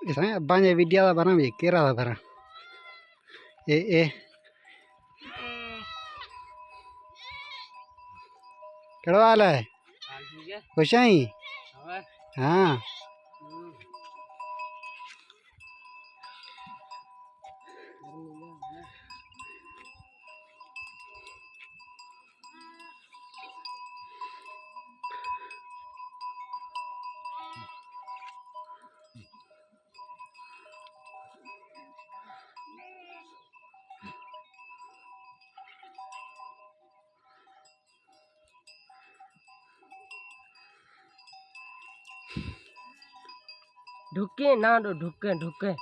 इसमें banyak video lah barang kira lah barang. केड़ा हाल है? खुश हैं? हाँ ढुके ना दो ढुके ढुके